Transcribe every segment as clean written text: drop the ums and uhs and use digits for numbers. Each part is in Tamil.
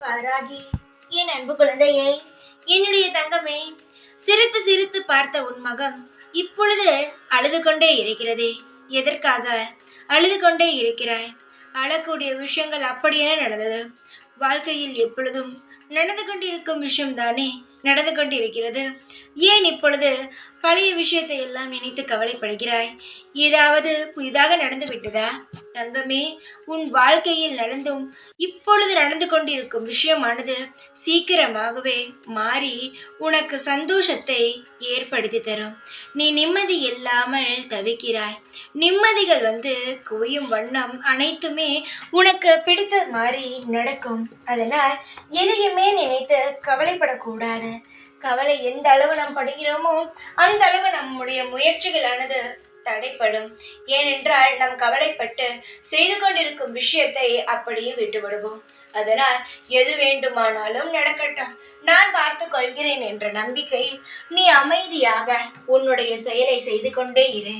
வாராகி, என் அன்பு குழந்தையே, என்னுடைய தங்கமே, சிரித்து சிரித்து பார்த்த உன் மகம் இப்பொழுது அழுது கொண்டே இருக்கிறதே. எதற்காக அழுது கொண்டே இருக்கிறாய்? அழக்கூடிய விஷயங்கள் அப்படியென நடந்தது. வாழ்க்கையில் எப்பொழுதும் நடந்து கொண்டிருக்கும் விஷயம்தானே நடந்து கொண்டிருக்கிறது. ஏன் இப்பொழுது பழைய விஷயத்தை எல்லாம் நினைத்து கவலைப்படுகிறாய்? ஏதாவது புதிதாக நடந்து விட்டதா? தங்கமே, உன் வாழ்க்கையில் நடந்தும் இப்பொழுது நடந்து கொண்டிருக்கும் விஷயமானது சீக்கிரமாகவே மாறி உனக்கு சந்தோஷத்தை ஏற்படுத்தி தரும். நீ நிம்மதி இல்லாமல் தவிக்கிறாய். நிம்மதிகள் குவியும் வண்ணம் அனைத்துமே உனக்கு பிடித்த மாதிரி நடக்கும். அதனால் எதையுமே நினைத்து கவலைப்படக்கூடாது. கவலை எந்த அளவு நாம் படுகிறோமோ அந்த அளவு நம்முடைய முயற்சிகளானது தடைப்படும். ஏனென்றால் நாம் கவலைப்பட்டு செய்து கொண்டிருக்கும் விஷயத்தை அப்படியே விட்டுவிடுவோம். அதனால் எது வேண்டுமானாலும் நடக்கட்டும், நான் பார்த்து கொள்கிறேன் என்ற நம்பிக்கை நீ அமைதியாக உன்னுடைய செயலை செய்து கொண்டே இரு.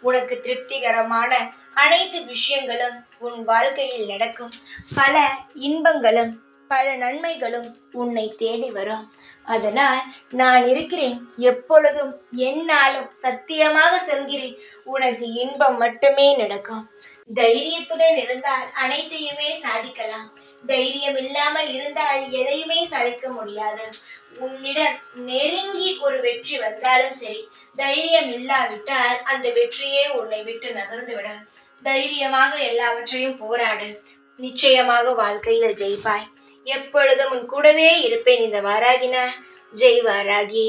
உனக்கு திருப்திகரமான அனைத்து விஷயங்களும் உன் வாழ்க்கையில் நடக்கும். பல இன்பங்களும் பல நன்மைகளும் உன்னை தேடி வரும். அதனால் நான் இருக்கிறேன், எப்பொழுதும் என்னாலும் சத்தியமாக சொல்கிறேன், உனக்கு இன்பம் மட்டுமே நடக்கும். தைரியத்துடன் இருந்தால் அனைத்தையுமே சாதிக்கலாம். தைரியம் இல்லாமல் இருந்தால் எதையுமே சாதிக்க முடியாது. உன்னிடம் நெருங்கி ஒரு வெற்றி வந்தாலும் சரி, தைரியம் இல்லாவிட்டால் அந்த வெற்றியே உன்னை விட்டு நகர்ந்துவிடும். தைரியமாக எல்லாவற்றையும் போராடு. நிச்சயமாக வாழ்க்கையில் ஜெயிப்பாய். எப்பொழுதும் உன் கூடவே இருப்பேன். இந்த வாராகினா, ஜெய் வாராகி.